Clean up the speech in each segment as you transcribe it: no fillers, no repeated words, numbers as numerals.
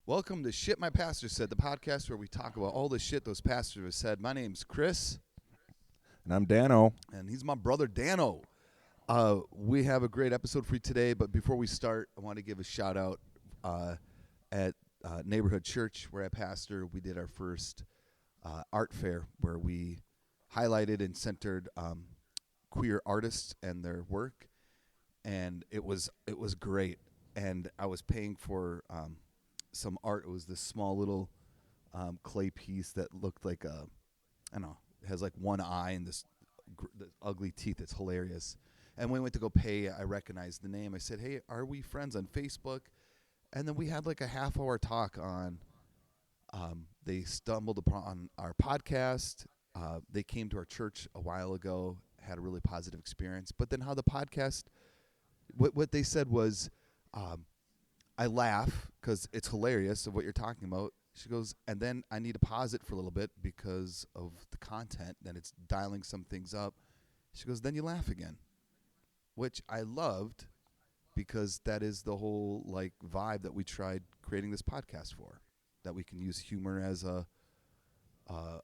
Welcome to Shit My Pastor Said, the podcast where we talk about all the shit those pastors have said. My name's Kris. And I'm Dano. And he's my brother, Dano. We have a great episode for you today, but before we start, I want to give a shout-out at Neighborhood Church, where I pastor. We did our first art fair where we highlighted and centered queer artists and their work, and it was great. And I was paying for some art. It was this small little clay piece that looked like I don't know, it has like one eye and this ugly teeth. It's hilarious. And when we went to go pay, I recognized the name. I said, "Hey, are we friends on Facebook?" And then we had like a half-hour talk on. They stumbled upon our podcast. They came to our church a while ago, had a really positive experience. But then how the podcast, what they said was, I laugh because it's hilarious of what you're talking about. She goes, and then I need to pause it for a little bit because of the content. Then it's dialing some things up. She goes, then you laugh again, which I loved because that is the whole like vibe that we tried creating this podcast for, that we can use humor as a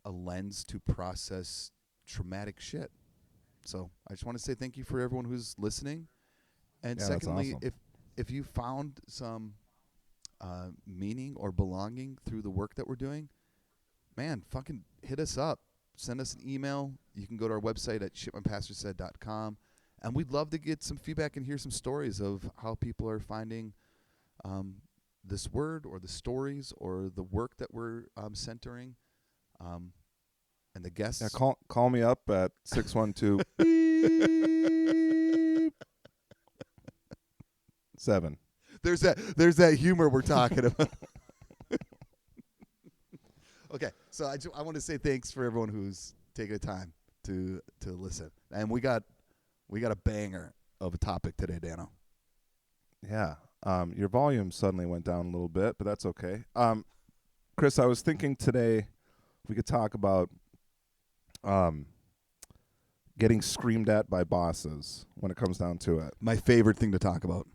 lens to process traumatic shit. So I just want to say thank you for everyone who's listening. And yeah, secondly, awesome. if you found some meaning or belonging through the work that we're doing, man, fucking hit us up. Send us an email. You can go to our website at shitmypastorsaid.com. And we'd love to get some feedback and hear some stories of how people are finding this word or the stories or the work that we're centering. And the guests. Yeah, call me up at 612 7. There's that humor we're talking about. Okay, so I want to say thanks for everyone who's taking the time to listen. And we got a banger of a topic today, Dano. Yeah. Your volume suddenly went down a little bit, but that's okay. Kris, I was thinking today we could talk about getting screamed at by bosses when it comes down to it. My favorite thing to talk about.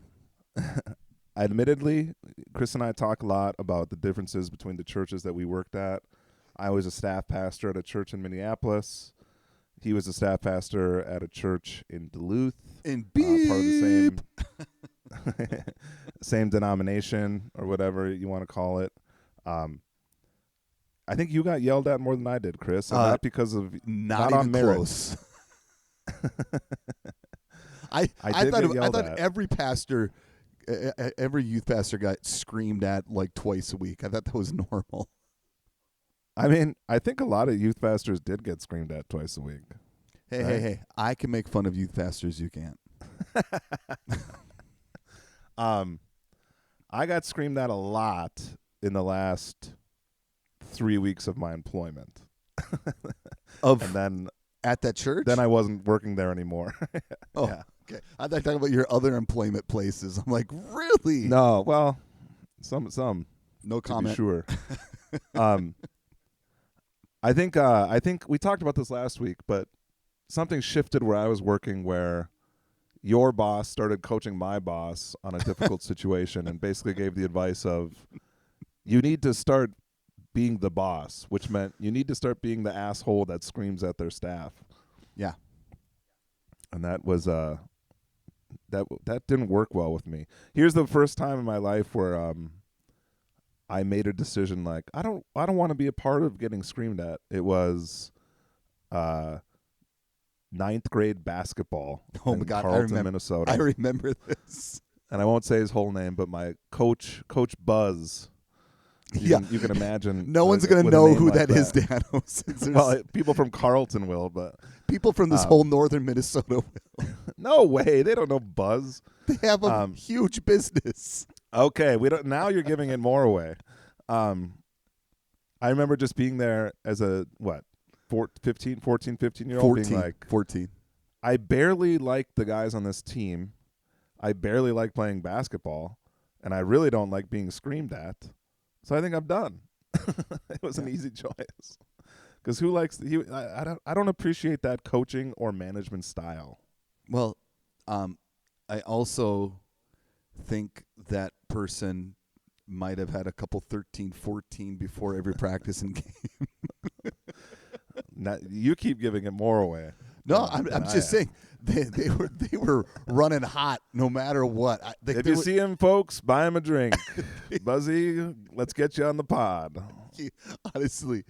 Admittedly, Kris and I talk a lot about the differences between the churches that we worked at. I was a staff pastor at a church in Minneapolis. He was a staff pastor at a church in Duluth. In beep. Part of the same denomination or whatever you want to call it. I think you got yelled at more than I did, Kris, and not because of not on even merit. Close. I thought every pastor, every youth pastor got screamed at like twice a week. I thought that was normal. I mean, I think a lot of youth pastors did get screamed at twice a week. Hey, right? hey! I can make fun of youth pastors. You can't. I got screamed at a lot in the last 3 weeks of my employment. And then at that church? Then I wasn't working there anymore. Oh, yeah. Okay. I thought you were talking about your other employment places. I'm like, really? No, well, some. No comment. To be sure. I think we talked about this last week, but something shifted where I was working, where your boss started coaching my boss on a difficult situation and basically gave the advice of, you need to start being the boss, which meant you need to start being the asshole that screams at their staff. Yeah. And that was that didn't work well with me. Here's the first time in my life where I made a decision like I don't want to be a part of getting screamed at. It was 9th grade basketball in Carlton, Minnesota. I remember this. And I won't say his whole name, but my Coach Buzz. You can imagine. No one's going to know who that is, Dano. Well, people from Carlton will, but people from this whole northern Minnesota will. No way, they don't know Buzz. They have a huge business. Okay, we don't. Now you're giving it more away. I remember just being there as a 15-year-old being like 14. I barely like the guys on this team. I barely like playing basketball, and I really don't like being screamed at. So I think I'm done. It was an easy choice. Because who likes I don't appreciate that coaching or management style. Well, I also think that person might have had a couple 13, 14 before every practice and game. You keep giving it more away. No, than I'm I just am. saying they were running hot no matter what. If you see him, folks, buy him a drink. Buzzy, let's get you on the pod. Honestly,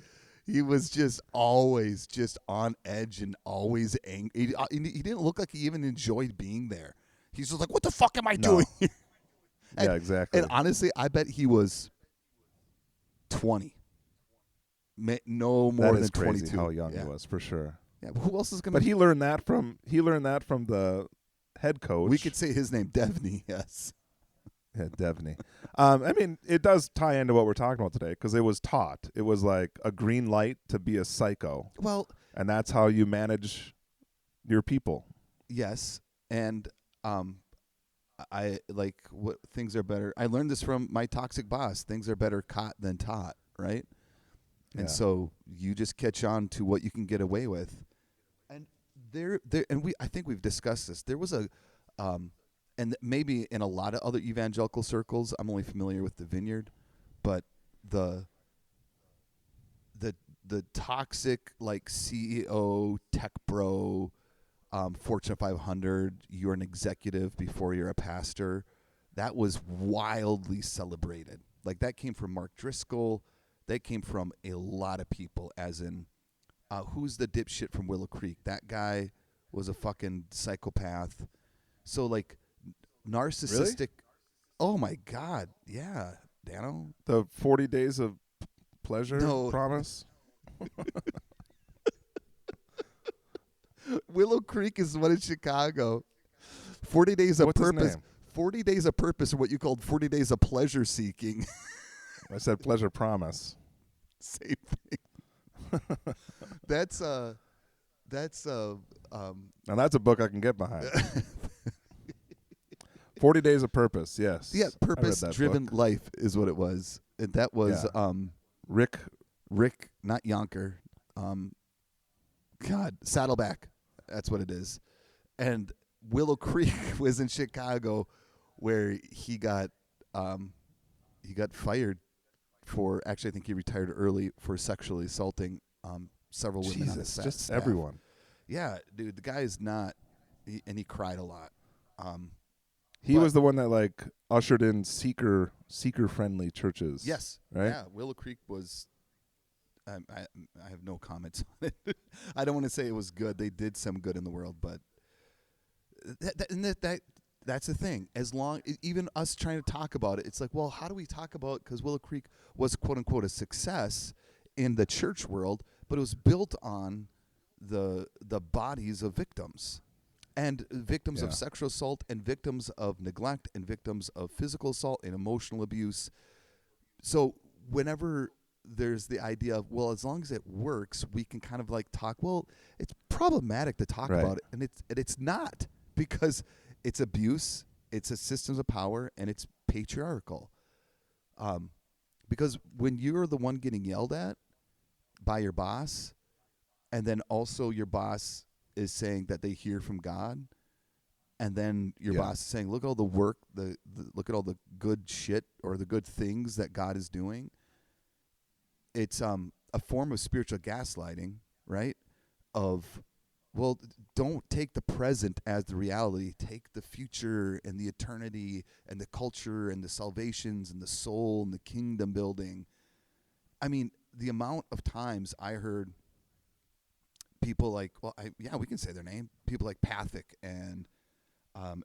he was just always just on edge and always angry. He didn't look like he even enjoyed being there. He's just like, what the fuck am I doing here? Yeah, exactly. And honestly, I bet he was 20. No more that is than crazy 22. how young he was, for sure. Yeah, but who else is going But he learned that from the head coach. We could say his name, Devney, yes. Yeah, Devney. I mean, it does tie into what we're talking about today because it was taught. It was like a green light to be a psycho. Well, and that's how you manage your people. yes, and I like what things are better. I learned this from my toxic boss. Things are better caught than taught, right? And so you just catch on to what you can get away with. And I think we've discussed this. There was and maybe in a lot of other evangelical circles, I'm only familiar with the Vineyard, but the toxic like CEO, tech bro, Fortune 500, you're an executive before you're a pastor. That was wildly celebrated. Like that came from Mark Driscoll. That came from a lot of people, as in, who's the dipshit from Willow Creek? That guy was a fucking psychopath. So, like, narcissistic. Really? Oh, my God. Yeah, Dano. The 40 days of pleasure No. promise? Willow Creek is one in Chicago. 40 days of What's his purpose. name? 40 days of purpose are what you called 40 days of pleasure seeking. I said pleasure promise. Same thing. That's Now that's a book I can get behind. 40 Days of Purpose, yes. yeah, I read that purpose-driven book. life is what it was. And that was Rick, not Yonker. God, Saddleback. That's what it is. And Willow Creek was in Chicago, where he got fired for. Actually, I think he retired early for sexually assaulting several women on his Jesus, just staff. everyone. Yeah, dude, the guy is not, and he cried a lot. He was the one that like ushered in seeker friendly churches. Yes, right. Yeah, Willow Creek was. I have no comments on it. I don't want to say it was good. They did some good in the world, but that's the thing. As long, even us trying to talk about it, it's like, well, how do we talk about? Because Willow Creek was quote unquote a success in the church world, but it was built on the bodies of victims. And victims of sexual assault, and victims of neglect, and victims of physical assault and emotional abuse. So whenever there's the idea of, well, as long as it works, we can kind of like talk, well, it's problematic to talk about it. And it's not, because it's abuse, it's a systems of power, and it's patriarchal. Because when you're the one getting yelled at by your boss, and then also your boss is saying that they hear from God, and then your boss is saying, look at all the work, look at all the good shit or the good things that God is doing. It's a form of spiritual gaslighting, right? Of, well, don't take the present as the reality. Take the future and the eternity and the culture and the salvations and the soul and the kingdom building. I mean, the amount of times I heard people like, well, we can say their name. People like Pathick and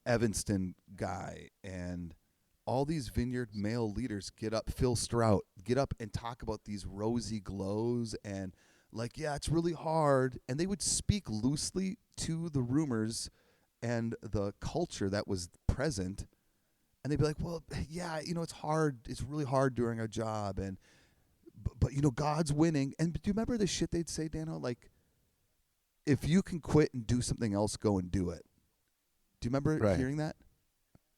Evanston guy and all these Vineyard male leaders get up, Phil Strout, get up and talk about these rosy glows and like, yeah, it's really hard. And they would speak loosely to the rumors and the culture that was present. And they'd be like, well, yeah, it's hard. It's really hard doing our job. And, but God's winning. And do you remember the shit they'd say, Dano? Like, if you can quit and do something else, go and do it. Do you remember hearing that?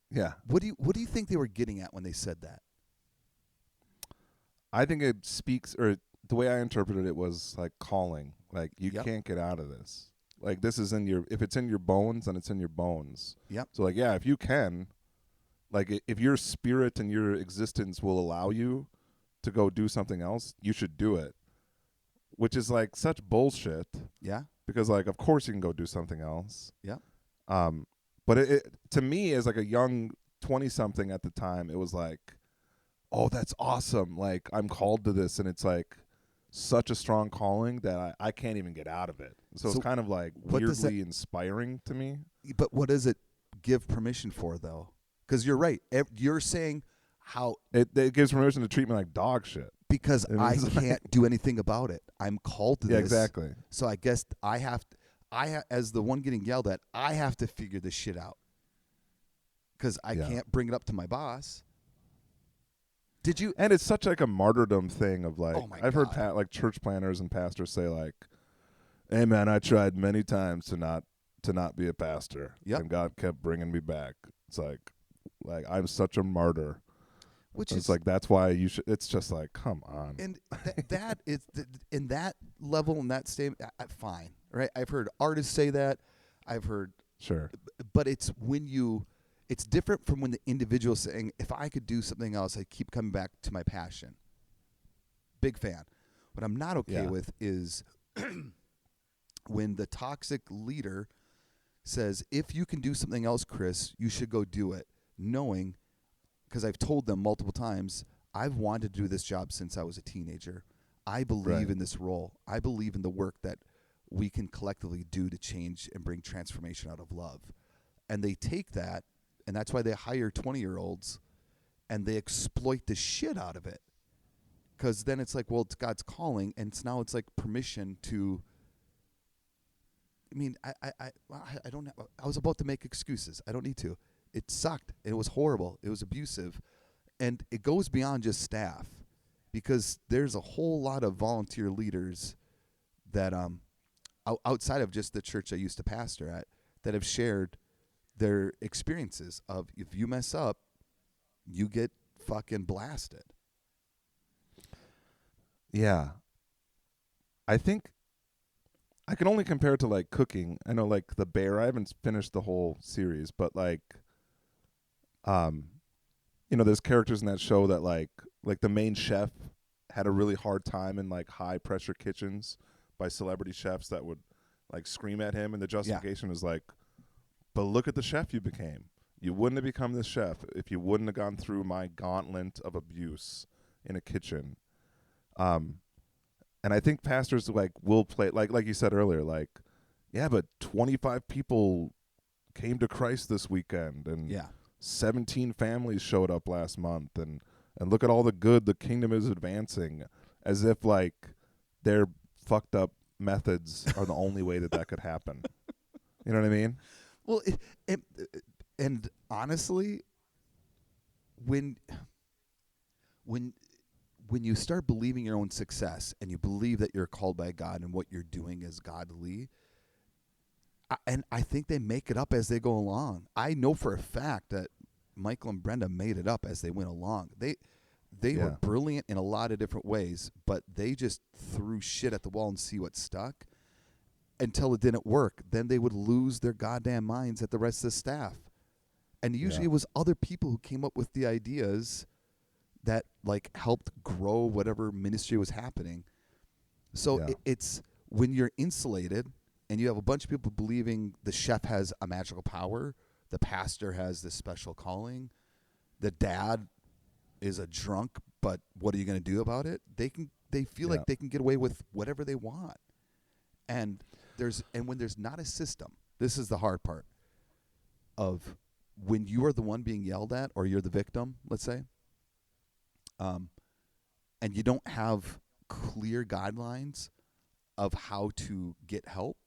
Yeah. What do you think they were getting at when they said that? I think it speaks, or the way I interpreted it was like calling. Like you can't get out of this. Like this is if it's in your bones, then it's in your bones. Yep. So like, yeah, if you can, like if your spirit and your existence will allow you to go do something else, you should do it. Which is like such bullshit Yeah. because like of course you can go do something else. Yeah. But it to me as like a young 20 something at the time, it was like, oh, that's awesome. Like I'm called to this, and it's like such a strong calling that I can't even get out of it. So it's kind of like what does weirdly inspiring to me. But what does it give permission for, though? Because you're right. You're saying how It gives permission to treat me like dog shit. because I mean, I it's like- can't do anything about it. I'm called to Yeah, this. exactly. So I guess as the one getting yelled at, I have to figure this shit out. Because I can't bring it up to my boss. Did you? And it's such like a martyrdom thing of like, Oh my I've heard God. like church planners and pastors say like, "Hey man, I tried many times to not be a pastor, Yep. and God kept bringing me back." It's like I'm such a martyr. Which It's is like that's why you should. It's just like, come on. And that is in that level, in that statement, fine, right? I've heard artists say that. I've heard, Sure. but it's it's different from when the individual is saying, if I could do something else, I keep coming back to my passion. Big fan. What I'm not okay with is when the toxic leader says, if you can do something else, Kris, you should go do it, knowing, because I've told them multiple times, I've wanted to do this job since I was a teenager. I believe in this role. I believe in the work that we can collectively do to change and bring transformation out of love. And they take that, and that's why they hire 20-year-olds, and they exploit the shit out of it. Because then it's like, well, it's God's calling, and now it's like permission to. I mean, I don't. I was about to make excuses. I don't need to. It sucked. It was horrible. It was abusive, and it goes beyond just staff, because there's a whole lot of volunteer leaders that outside of just the church I used to pastor at that have shared their experiences of, if you mess up, you get fucking blasted. Yeah. I think I can only compare it to like cooking. I know like The Bear, I haven't finished the whole series, but like there's characters in that show that like the main chef had a really hard time in like high pressure kitchens by celebrity chefs that would like scream at him, and the justification is like, but look at the chef you became. You wouldn't have become this chef if you wouldn't have gone through my gauntlet of abuse in a kitchen. And I think pastors like will play like you said earlier, like, yeah, but 25 people came to Christ this weekend, and 17 families showed up last month, and look at all the good the kingdom is advancing, as if like their fucked up methods are the only way that could happen. You know what I mean? Well, and honestly, when you start believing your own success and you believe that you're called by God and what you're doing is godly, and I think they make it up as they go along. I know for a fact that Michael and Brenda made it up as they went along. They were brilliant in a lot of different ways, but they just threw shit at the wall and see what stuck until it didn't work. Then they would lose their goddamn minds at the rest of the staff. And usually it was other people who came up with the ideas that like helped grow whatever ministry was happening. So it's when you're insulated and you have a bunch of people believing the chef has a magical power, the pastor has this special calling, the dad is a drunk, but what are you going to do about it? They feel like they can get away with whatever they want. And when there's not a system, this is the hard part of when you are the one being yelled at or you're the victim, let's say, and you don't have clear guidelines of how to get help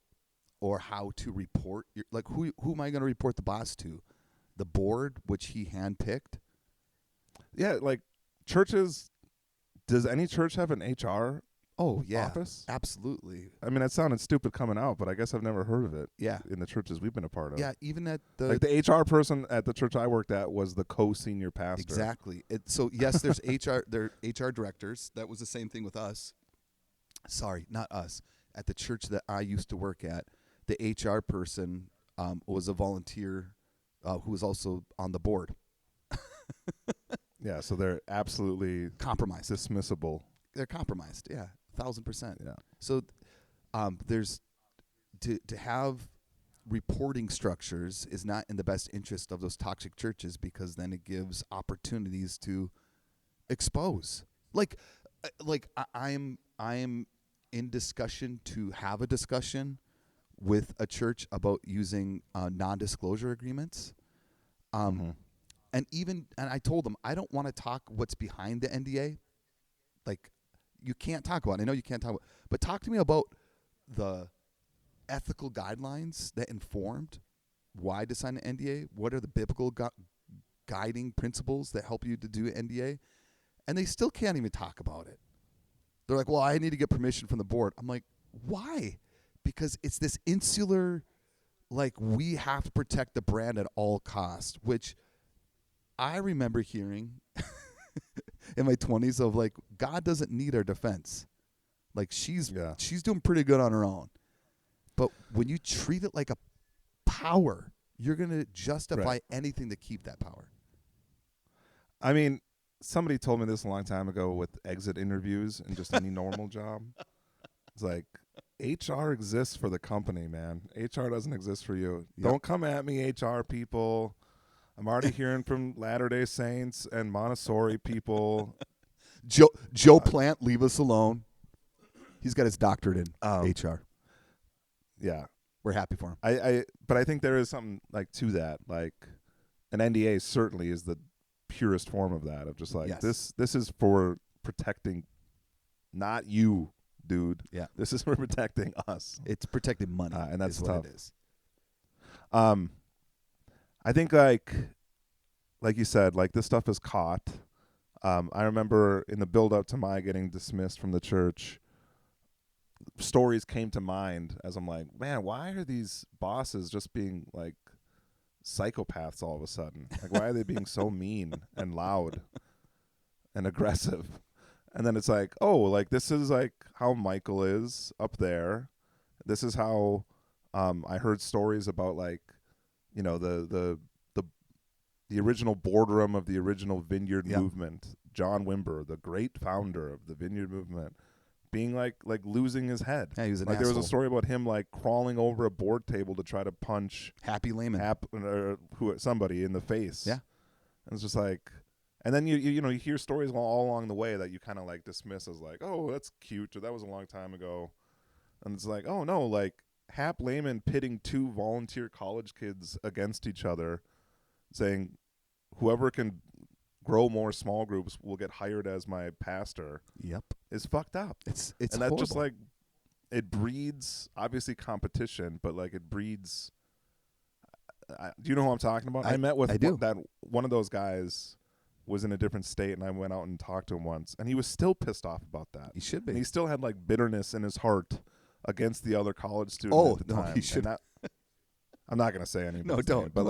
or how to report like who am I going to report the boss to? The board, which he handpicked? Yeah, like churches. Does any church have an HR office? Absolutely. I mean, that sounded stupid coming out, but I guess I've never heard of it. Yeah. In the churches we've been a part of. Yeah, even at the HR person at the church I worked at was the co-senior pastor. Exactly. So yes, there's HR. There are HR directors. That was the same thing with us. Sorry, not us. At the church that I used to work at, the HR person was a volunteer who was also on the board. Yeah, so they're absolutely Compromised. dismissible. They're compromised. Yeah, 1,000%. Yeah. So there's to have reporting structures is not in the best interest of those toxic churches, because then it gives opportunities to expose. I'm in discussion to have a discussion with a church about using non-disclosure agreements. Mhm. And I told them I don't want to talk what's behind the NDA. Like, you can't talk about it. I know you can't talk about, but talk to me about the ethical guidelines that informed why to sign an NDA. What are the biblical guiding principles that help you to do an NDA? And they still can't even talk about it. They're like, well, I need to get permission from the board. I'm like, why? Because it's this insular, like, we have to protect the brand at all costs, which I remember hearing in my 20s of, like, God doesn't need our defense. Like, she's doing pretty good on her own. But when you treat it like a power, you're going to justify anything to keep that power. I mean, somebody told me this a long time ago with exit interviews and just any normal job. It's like, HR exists for the company, man. HR doesn't exist for you. Yep. Don't come at me, HR people. I'm already hearing from Latter-day Saints and Montessori people. Joe Plant, leave us alone. He's got his doctorate in HR. Yeah. We're happy for him. But I think there is something like to that. Like, an NDA certainly is the purest form of that, of just like, this is for protecting not you, dude. Yeah. This is for protecting us. It's protecting money, and that's is tough. what it is. I think like you said, like, this stuff is caught. I remember in the build up to my getting dismissed from the church, stories came to mind as I'm like, man, why are these bosses just being like psychopaths all of a sudden? Like, why are they being so mean and loud and aggressive? And then it's like, oh, like, this is like how Michael is up there. This is how I heard stories about, like, you know, the original boardroom of the original Vineyard movement, John Wimber, the great founder of the Vineyard movement, being like losing his head. Yeah, he was an like asshole. There was a story about him like crawling over a board table to try to punch Happy Lehman, somebody in the face. Yeah, and it's just like, and then you hear stories all along the way that you kind of like dismiss as like, oh, that's cute, or that was a long time ago, and it's like, oh no, like Hap Lehman pitting two volunteer college kids against each other, saying whoever can grow more small groups will get hired as my pastor. Yep. Is fucked up. It's and horrible. that just like, it breeds obviously competition, but like it breeds. Do you know who I'm talking about? I met with that one of those guys was in a different state, and I went out and talked to him once, and he was still pissed off about that. He should be. And he still had like bitterness in his heart against the other college student at the time. He should. I'm not gonna say anything. No, don't. But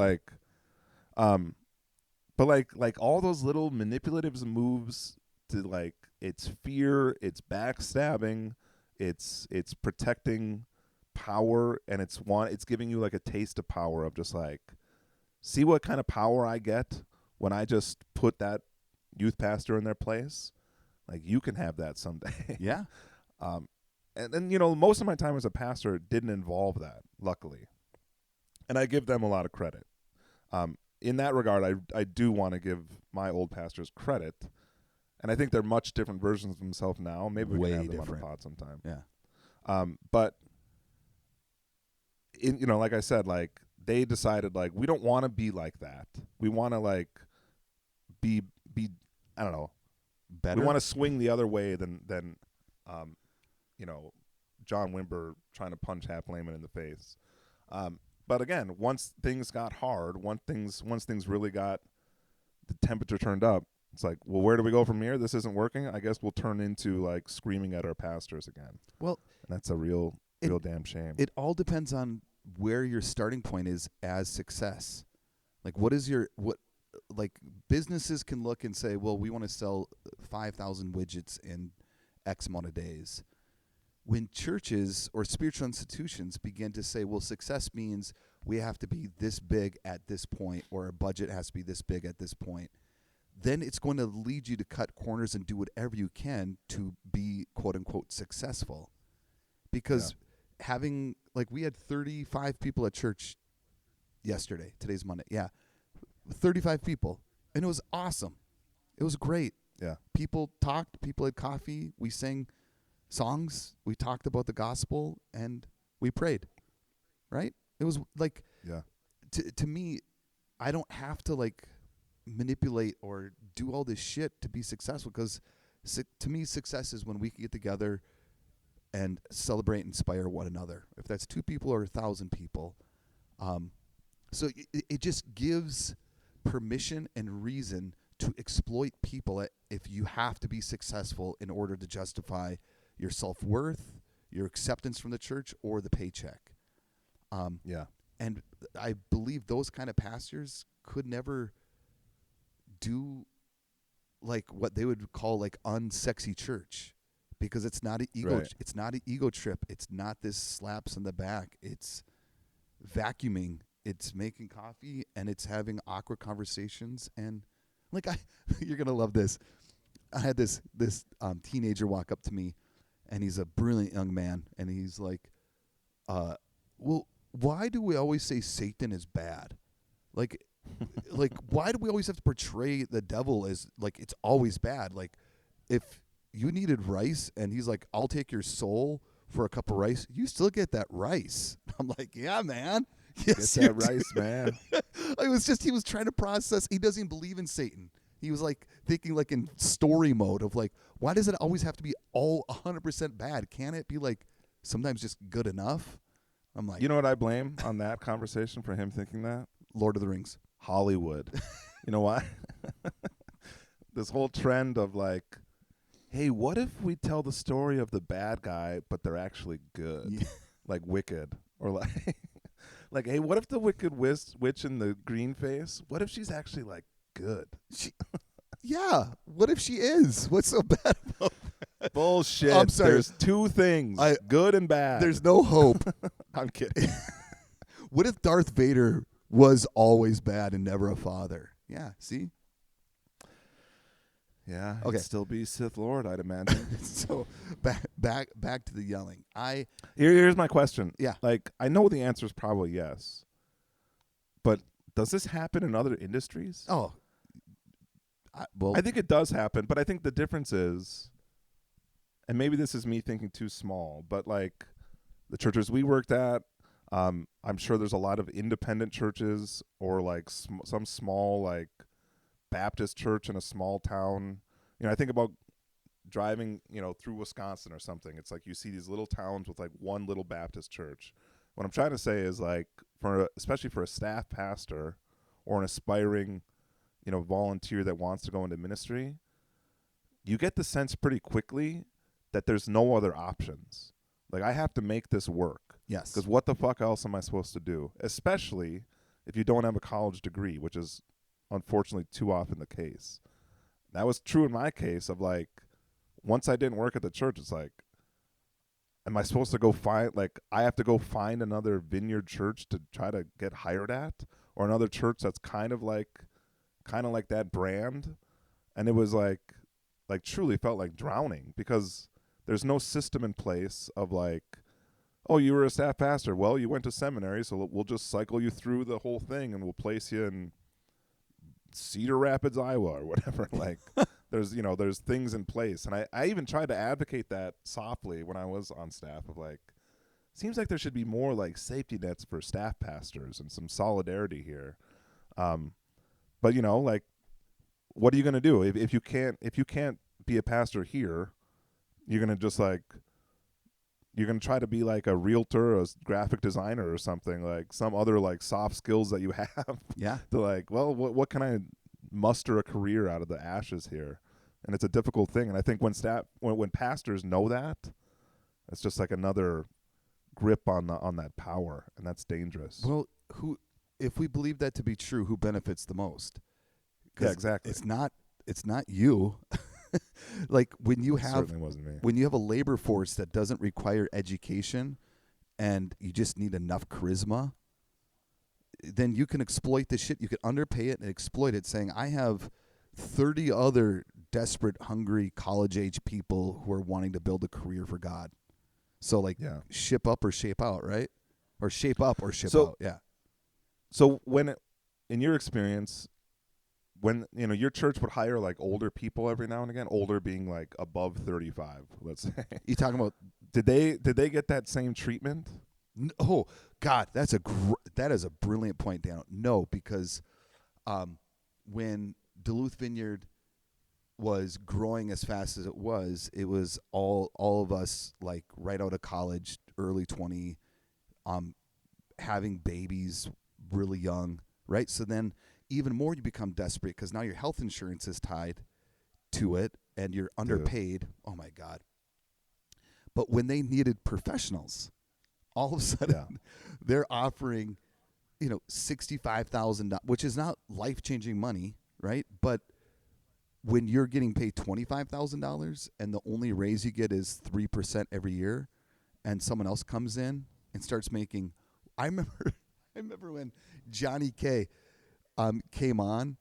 like all those little manipulative moves to like, it's fear, it's backstabbing, it's protecting power, and it's giving you like a taste of power of just like, see what kind of power I get when I just put that youth pastor in their place. Like, you can have that someday. Yeah. And then, you know, most of my time as a pastor didn't involve that, luckily. And I give them a lot of credit. In that regard, I do want to give my old pastors credit. And I think they're much different versions of themselves now. Maybe we can have them on the pod sometime. Yeah. But, you know, like I said, like, they decided, like, we don't want to be like that. We want to, like, be I don't know, better. We want to swing the other way than you know, John Wimber trying to punch Hap Lehman in the face. But again, once things got hard, once things really got the temperature turned up, it's like, well, where do we go from here? This isn't working. I guess we'll turn into like screaming at our pastors again. Well, and that's a real damn shame. It all depends on where your starting point is as success. Like, like, businesses can look and say, well, we want to sell 5,000 widgets in X amount of days. When churches or spiritual institutions begin to say, well, success means we have to be this big at this point, or our budget has to be this big at this point, then it's going to lead you to cut corners and do whatever you can to be quote unquote successful. Because having, like, we had 35 people at church yesterday. Today's Monday. Yeah. 35 people. And it was awesome. It was great. Yeah. People talked, people had coffee, we sang songs, we talked about the gospel, and we prayed. Right? It was like, to me, I don't have to like manipulate or do all this shit to be successful, because to me, success is when we can get together and celebrate and inspire one another. If that's 2 people or 1,000 people. So it just gives permission and reason to exploit people if you have to be successful in order to justify your self-worth, your acceptance from the church, or the paycheck. And I believe those kind of pastors could never do like what they would call like unsexy church, because it's not an ego. Right. It's not an ego trip. It's not this slaps in the back. It's vacuuming. It's making coffee, and it's having awkward conversations. And like, you're gonna love this. I had this teenager walk up to me, and he's a brilliant young man, and he's like, well, why do we always say Satan is bad? Like, why do we always have to portray the devil as like it's always bad? Like, if you needed rice, and he's like, I'll take your soul for a cup of rice, you still get that rice. I'm like, yeah, man. Yes, get that rice, man. He was trying to process. He doesn't even believe in Satan. He was like thinking like in story mode of like, why does it always have to be all 100% bad? Can't it be like sometimes just good enough? I'm like, You know what I blame on that conversation for him thinking that? Lord of the Rings. Hollywood. You know why? This whole trend of like, hey, what if we tell the story of the bad guy, but they're actually good? Yeah. Like Wicked. Or like, like, hey, what if the wicked witch in the green face, what if she's actually like good? Yeah. What if she is? What's so bad about that? Bullshit. I'm sorry. There's 2 things, good and bad. There's no hope. I'm kidding. What if Darth Vader was always bad and never a father? Yeah, see? Yeah, Okay. he'd still be Sith Lord, I'd imagine. So back to the yelling. Here's my question. Yeah. Like, I know the answer is probably yes, but does this happen in other industries? Oh, I think it does happen, but I think the difference is, and maybe this is me thinking too small, but like the churches we worked at, I'm sure there's a lot of independent churches or like some small like Baptist church in a small town. You know, I think about driving, through Wisconsin or something. It's like you see these little towns with like one little Baptist church. What I'm trying to say is like, especially for a staff pastor or an aspiring, volunteer that wants to go into ministry, you get the sense pretty quickly that there's no other options. Like, I have to make this work. yes. Because what the fuck else am I supposed to do? Especially if you don't have a college degree, which is unfortunately too often the case. That was true in my case of like, once I didn't work at the church, it's like, am I supposed to go I have to go find another vineyard church to try to get hired at, or another church that's kind of like that brand? And it was like truly felt like drowning, because there's no system in place of like, oh, you were a staff pastor. Well, you went to seminary, so we'll just cycle you through the whole thing and we'll place you in Cedar Rapids, Iowa, or whatever. Like, there's things in place. And I even tried to advocate that softly when I was on staff of like, seems like there should be more like safety nets for staff pastors and some solidarity here. But like, what are you going to do if you can't be a pastor here? You're going to just like, you're going to try to be like a realtor, a graphic designer or something, like some other like soft skills that you have. Yeah. To like, well, what can I muster a career out of the ashes here? And it's a difficult thing. And I think when pastors know that, it's just like another grip on that power, and that's dangerous. Well, if we believe that to be true, who benefits the most? Yeah, exactly. It's not you. Like when you have Certainly wasn't me. When you have a labor force that doesn't require education and you just need enough charisma, then you can exploit the shit. You can underpay it and exploit it, saying, I have 30 other desperate, hungry, college-age people who are wanting to build a career for God. So, like, Yeah. ship up or shape out, right? Or shape up or ship So- out, yeah. So in your experience, when your church would hire like older people every now and again, older being like above 35, let's say. You talking about Did they get that same treatment? Oh God, that is a brilliant point, Dan. No, because when Duluth Vineyard was growing as fast as it was all of us like right out of college, early 20, having babies really young, right? So then even more you become desperate because now your health insurance is tied to it and you're underpaid. Oh my God. But when they needed professionals, all of a sudden they're offering, $65,000, which is not life-changing money, right? But when you're getting paid $25,000 and the only raise you get is 3% every year, and someone else comes in and starts making, I remember when Johnny K came on,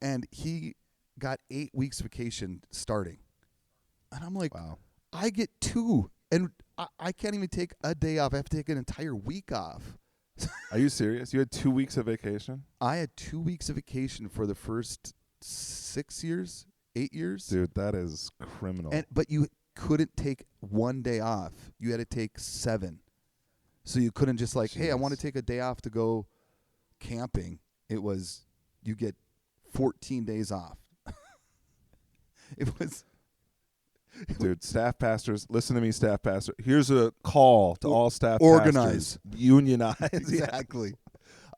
and he got 8 weeks vacation starting, and I'm like, Wow. I get 2, and I can't even take a day off. I have to take an entire week off. Are you serious? You had 2 weeks of vacation? I had 2 weeks of vacation for the first 6 years, 8 years. Dude, that is criminal. But you couldn't take one day off. You had to take 7. So you couldn't just like, hey, I want to take a day off to go camping. It was, you get 14 days off. It was. Dude, staff pastors, listen to me, staff pastor. Here's a call to all staff Organize. pastors. Unionize. Exactly.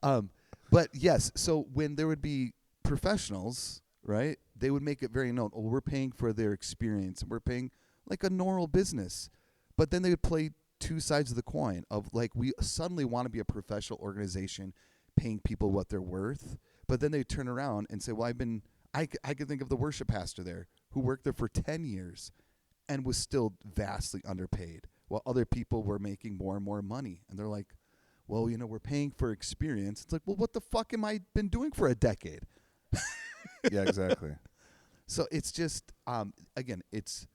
But yes, so when there would be professionals, right, they would make it very known, oh, we're paying for their experience. We're paying like a normal business. But then they would play two sides of the coin of like, we suddenly want to be a professional organization paying people what they're worth. But then they turn around and say, well, I could think of the worship pastor there who worked there for 10 years and was still vastly underpaid while other people were making more and more money. And they're like, well, we're paying for experience. It's like, well, what the fuck am I been doing for a decade? Yeah, exactly. So it's just, again, it's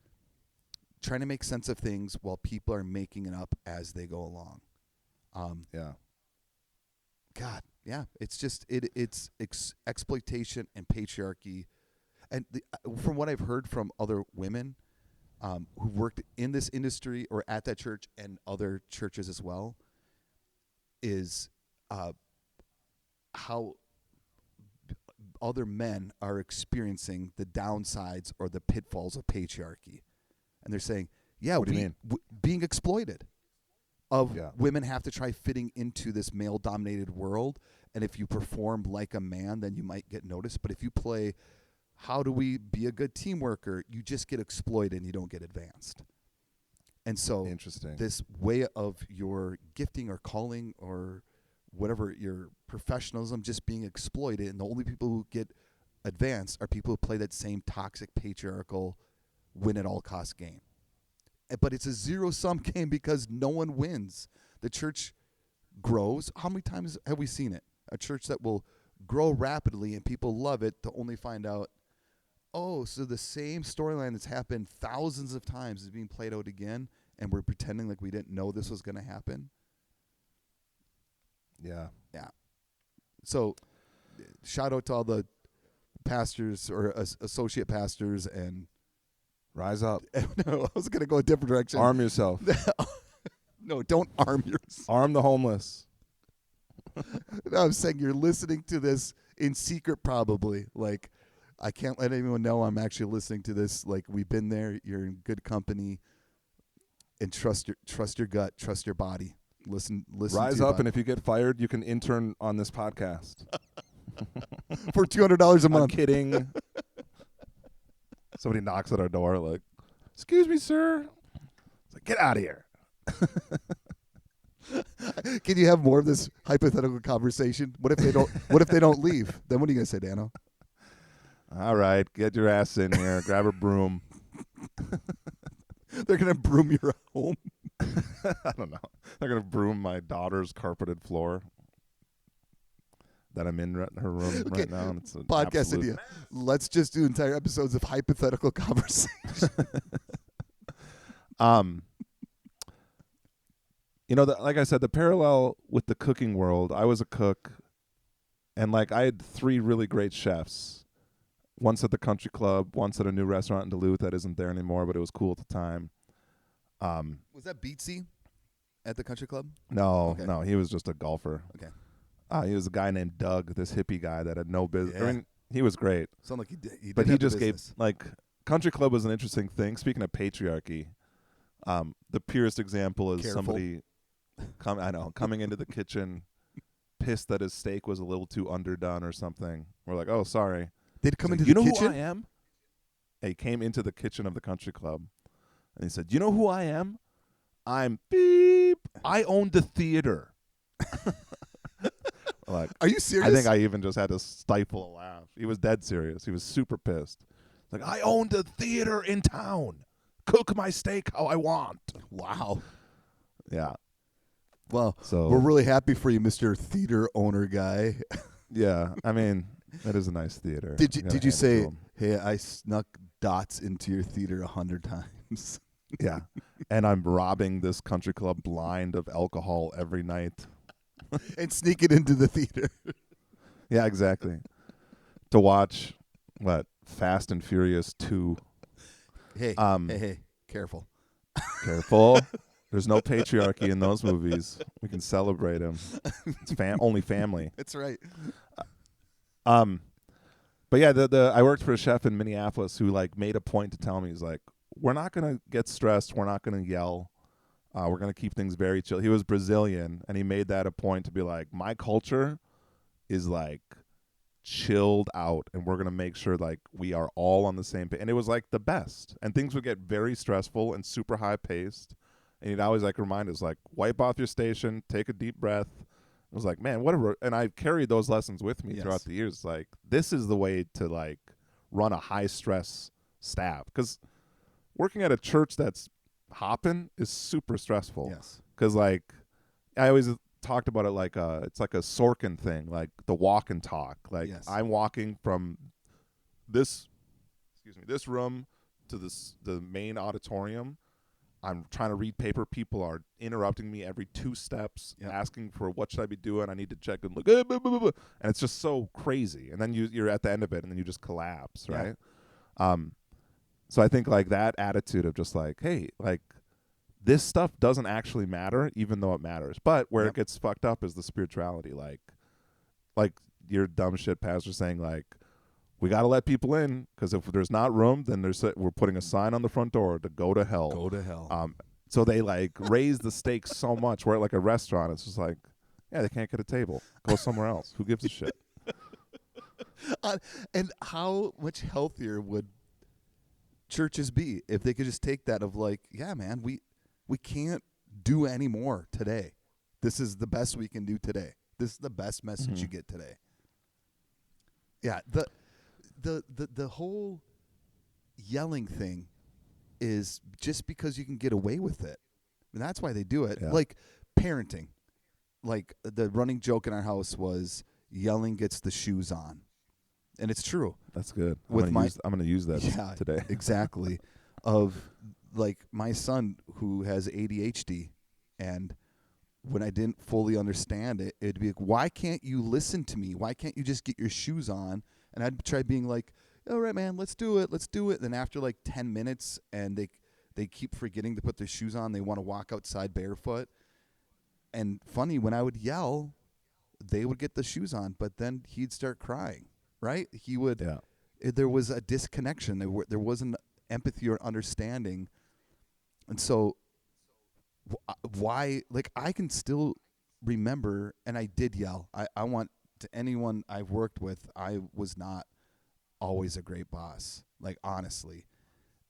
trying to make sense of things while people are making it up as they go along. Yeah. God, yeah, it's just, it's exploitation and patriarchy. And from what I've heard from other women who've worked in this industry or at that church and other churches as well, is how other men are experiencing the downsides or the pitfalls of patriarchy. And they're saying, yeah, what do you mean? Being exploited. Women have to try fitting into this male-dominated world, and if you perform like a man, then you might get noticed. But if you play, how do we be a good team worker, you just get exploited and you don't get advanced. And so Interesting. this way of your gifting or calling or whatever, your professionalism just being exploited, and the only people who get advanced are people who play that same toxic, patriarchal, win-at-all-cost game. But it's a zero-sum game because no one wins. The church grows. How many times have we seen it? A church that will grow rapidly and people love it to only find out, oh, so the same storyline that's happened thousands of times is being played out again, and we're pretending like we didn't know this was going to happen. Yeah. Yeah. So shout out to all the pastors or associate pastors and Rise up. no, I was going to go a different direction. Arm yourself. No, don't arm yourself. Arm the homeless. No, I'm saying you're listening to this in secret probably. Like, I can't let anyone know I'm actually listening to this. Like, we've been there. You're in good company. And trust your gut. Trust your body. Listen. Rise to your up, body. and if you get fired, you can intern on this podcast. For $200 a I'm month. kidding. Somebody knocks at our door, like, "Excuse me, sir." It's like, "Get out of here." Can you have more of this hypothetical conversation? What if they don't? What if they don't leave? Then what are you gonna say, Dano? All right, get your ass in here. Grab a broom. They're gonna broom your home. I don't know. They're gonna broom my daughter's carpeted floor. that I'm in her room Okay, right now, and it's an podcast absolute idea. Let's just do entire episodes of hypothetical conversation. You know, like I said, the parallel with the cooking world, I was a cook, and like I had 3 really great chefs. Once at the country club, once at a new restaurant in Duluth that isn't there anymore, but it was cool at the time. Was that Beatsy at the country club? No, Okay. no, he was just a golfer. Okay. He was a guy named Doug, this hippie guy that had no business. Yeah. I mean, he was great, Sound like he did. but he have the just gave business. like country club was an interesting thing. Speaking of patriarchy, the purest example is Careful. somebody coming into the kitchen, pissed that his steak was a little too underdone or something. We're like, oh, sorry. They'd come He's into like, the you know kitchen. who I am? And he came into the kitchen of the country club, and he said, you know who I am? I'm beep. I own the theater. Like, Are you serious? I think I even just had to stifle a laugh. He was dead serious. He was super pissed. Like, I own the theater in town. Cook my steak how I want. Wow. Yeah. Well, So we're really happy for you, Mr. Theater owner guy. yeah, I mean, that is a nice theater. Did you I gotta hand it to say, him. hey, I snuck dots into your theater 100 times? Yeah. And I'm robbing this country club blind of alcohol every night. And sneak it into the theater. Yeah, exactly. To watch what? Fast and Furious 2. Hey, Um, hey, careful. Careful. There's no patriarchy in those movies. We can celebrate them. It's only family. That's right. But yeah, I worked for a chef in Minneapolis who like made a point to tell me, he's like, we're not gonna get stressed, we're not gonna yell, we're gonna keep things very chill. He was Brazilian, and he made that a point to be like, my culture is like chilled out, and we're gonna make sure like we are all on the same page. And it was like the best. And things would get very stressful and super high paced. And he'd always like remind us, like, wipe off your station, take a deep breath. I was like, man, whatever. And I carried those lessons with me Yes. throughout the years. Like, this is the way to like run a high stress staff, because working at a church that's hopping is super stressful. Yes. Because like I always talked about it like it's like a Sorkin thing, like the walk and talk. Like Yes. I'm walking from this room to the main auditorium. I'm trying to read paper. People are interrupting me every 2 steps, Yep. asking for what should I be doing. I need to check and look, blah, blah, blah, blah. And it's just so crazy. And then you're at the end of it, and then you just collapse, Yeah. right? So I think like that attitude of just like, hey, like this stuff doesn't actually matter, even though it matters. But where Yep. it gets fucked up is the spirituality. Like your dumb shit pastor saying like, we got to let people in, because if there's not room, then we're putting a sign on the front door to go to hell. Go to hell. So they like raise the stakes so much where at like a restaurant, it's just like, yeah, they can't get a table. Go somewhere else. Who gives a shit? And how much healthier would churches be if they could just take that of like, yeah, man, we can't do any more today. This is the best we can do today. This is the best message you get today. Yeah, the whole yelling thing is just because you can get away with it. And that's why they do it. Yeah. Like parenting. Like the running joke in our house was yelling gets the shoes on. And it's true. That's good. With I'm gonna use that Yeah, today. exactly. Of like my son who has ADHD, and when I didn't fully understand it, it'd be like, why can't you listen to me? Why can't you just get your shoes on? And I'd try being like, all right, man, let's do it. Then after like 10 minutes and they keep forgetting to put their shoes on, they want to walk outside barefoot. And funny, when I would yell, they would get the shoes on, but then he'd start crying, right? He would. Yeah. There was a disconnection. There wasn't empathy or understanding. And so why, like, I can still remember, and I did yell. I want to anyone I've worked with, I was not always a great boss, like, honestly.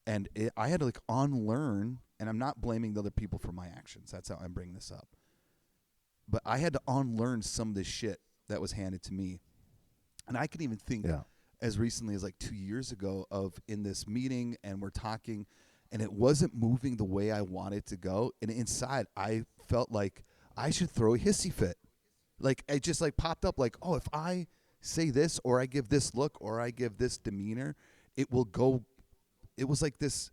And I had to, like, unlearn, and I'm not blaming the other people for my actions. That's how I'm bringing this up. But I had to unlearn some of this shit that was handed to me. And I can even think as recently as like 2 years ago of in this meeting, and we're talking, and it wasn't moving the way I wanted to go. And inside, I felt like I should throw a hissy fit. Like it just like popped up like, oh, if I say this or I give this look or I give this demeanor, it will go. It was like this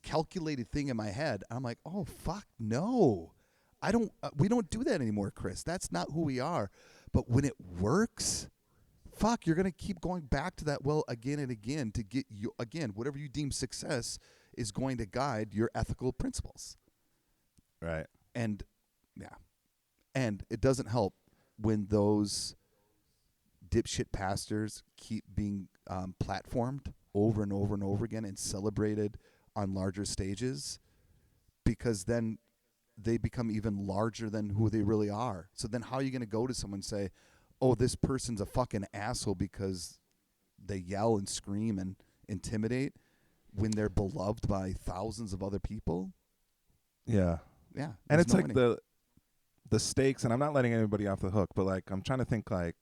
calculated thing in my head. I'm like, oh fuck no. I don't we don't do that anymore, Kris. That's not who we are. But when it works, fuck, you're going to keep going back to that well again and again to get you again, whatever you deem success is going to guide your ethical principles. Right. And yeah. And it doesn't help when those dipshit pastors keep being platformed over and over and over again and celebrated on larger stages, because then they become even larger than who they really are. So then how are you going to go to someone and say, oh, this person's a fucking asshole because they yell and scream and intimidate when they're beloved by thousands of other people? Yeah. Yeah. And it's no like winning. the stakes, and I'm not letting anybody off the hook, but like I'm trying to think like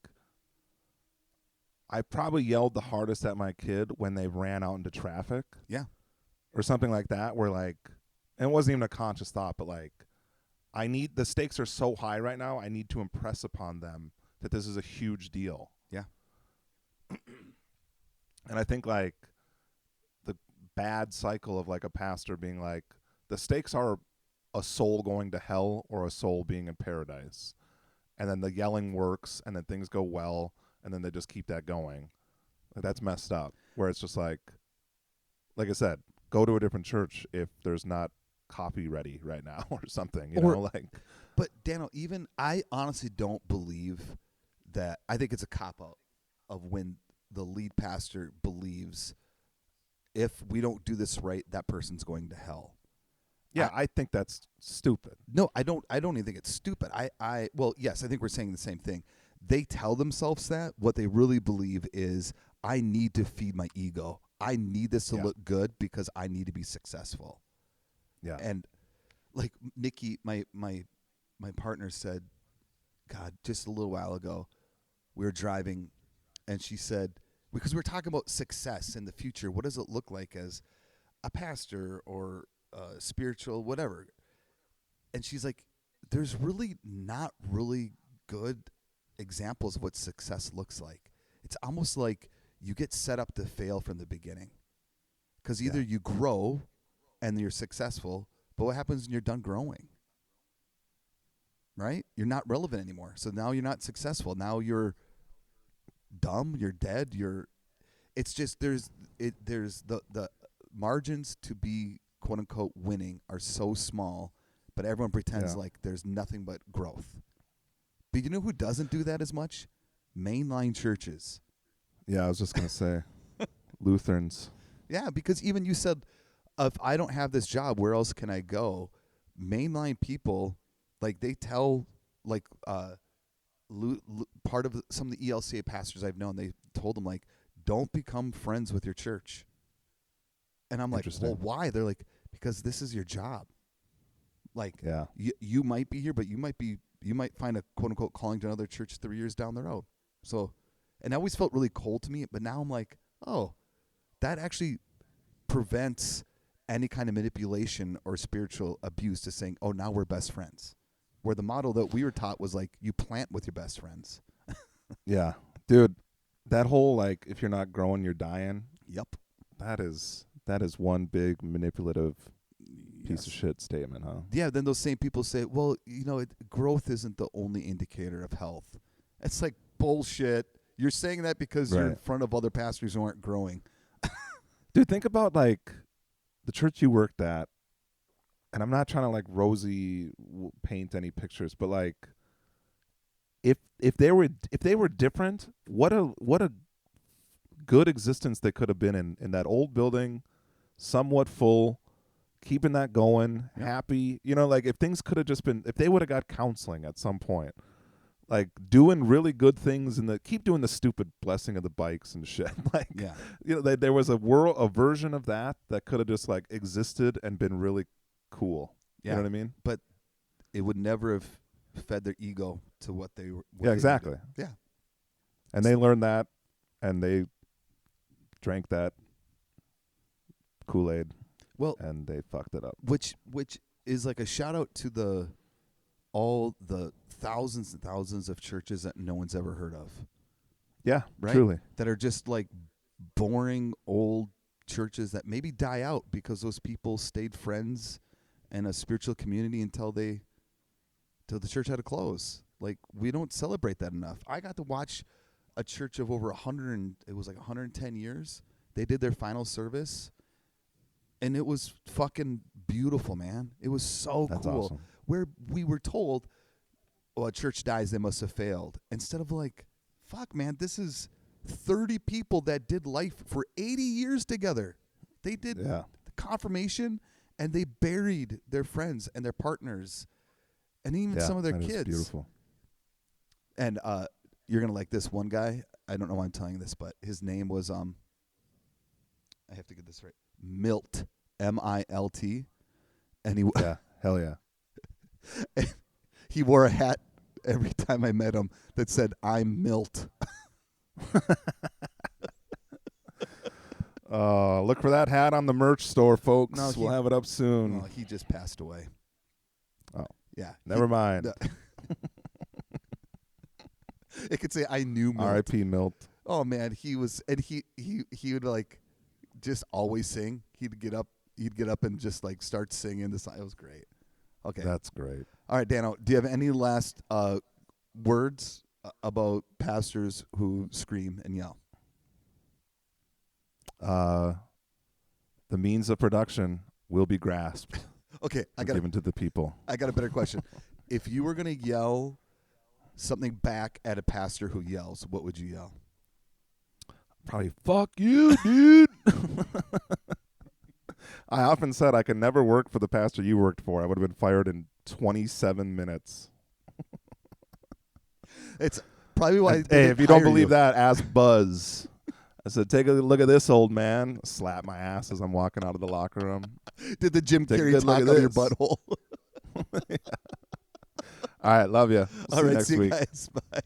I probably yelled the hardest at my kid when they ran out into traffic. Yeah. Or something like that, where like, and it wasn't even a conscious thought, but like, the stakes are so high right now, I need to impress upon them that this is a huge deal. Yeah. And I think like the bad cycle of like a pastor being like, the stakes are a soul going to hell or a soul being in paradise. And then the yelling works and then things go well and then they just keep that going. Like, that's messed up. Where it's just like I said, go to a different church if there's not coffee ready right now or something, you know, like. But Dano, even I honestly don't believe that. I think it's a cop out of when the lead pastor believes if we don't do this right, that person's going to hell. Yeah, I think that's stupid. No, I don't even think it's stupid. Well, yes, I think we're saying the same thing. They tell themselves that. What they really believe is, I need to feed my ego. I need this to look good because I need to be successful. Yeah. And like Nikki, my partner said, God, just a little while ago, we were driving and she said, because we were talking about success in the future, what does it look like as a pastor or spiritual, whatever. And she's like, there's really not really good examples of what success looks like. It's almost like you get set up to fail from the beginning. Because either you grow and you're successful, but what happens when you're done growing? Right? You're not relevant anymore. So now you're not successful. Now you're dumb, you're dead, it's just there's the margins to be quote unquote winning are so small, but everyone pretends like there's nothing but growth. But you know who doesn't do that as much? Mainline churches. Yeah, I was just going to say Lutherans. Yeah, because even you said, if I don't have this job, where else can I go? Mainline people, like they tell, like part of some of the ELCA pastors I've known, they told them like, don't become friends with your church. And I'm like, well, why? They're like, because this is your job. Like, you might be here, but you might find a quote unquote calling to another church 3 years down the road. So, and I always felt really cold to me, but now I'm like, oh, that actually prevents any kind of manipulation or spiritual abuse to saying, oh, now we're best friends. Where the model that we were taught was like, you plant with your best friends. Yeah. Dude, that whole like, if you're not growing, you're dying. Yep. That is one big manipulative piece of shit statement, huh? Yeah, then those same people say, well, growth isn't the only indicator of health. It's like bullshit. You're saying that because you're in front of other pastors who aren't growing. Dude, think about like the church you worked at, and I'm not trying to like rosy paint any pictures, but like if they were different, what a good existence they could have been in that old building, somewhat full, keeping that going, happy. You know, like if things could have just been, if they would have got counseling at some point, like doing really good things and keep doing the stupid blessing of the bikes and shit. Like, there was a version of that could have just like existed and been really cool. You know what I mean? But it would never have fed their ego to what they were. Exactly. Yeah. And they learned that, and they drank that Kool-Aid. Well, and they fucked it up. Which is like a shout out to all the thousands and thousands of churches that no one's ever heard of, Yeah, right? truly. That are just like boring old churches that maybe die out because those people stayed friends and a spiritual community until the church had to close. Like, we don't celebrate that enough. I got to watch a church of over 110 years. They did their final service, and it was fucking beautiful, man. It was so That's cool. awesome. Where we were told, a church dies, they must have failed. Instead of like, fuck, man, this is 30 people that did life for 80 years together. They did the confirmation, and they buried their friends and their partners and even some of their kids. Beautiful. And you're going to like this one guy. I don't know why I'm telling you this, but his name was, I have to get this right, Milt, Milt. And Hell yeah. And he wore a hat every time I met him that said, "I'm Milt." Look for that hat on the merch store, folks. No, we'll have it up soon. He just passed away. Oh. Yeah. Never mind. It could say, "I knew Milt." R.I.P. Milt. Oh man, he was, and he would like just always sing. He'd get up and just like start singing the song. It was great. Okay. That's great. All right, Dano, do you have any last words about pastors who scream and yell? The means of production will be grasped. Okay, given to the people. I got a better question. If you were going to yell something back at a pastor who yells, what would you yell? Probably, fuck you, dude. I often said I could never work for the pastor you worked for. I would have been fired in 27 minutes. It's probably why. Hey, if you don't believe that, ask Buzz. I said, take a look at this old man. Slap my ass as I'm walking out of the locker room. Did the Jim Take a Carrey good look talk at out of your this. butthole? All right, love you. All See you right, next see you week. guys. Bye.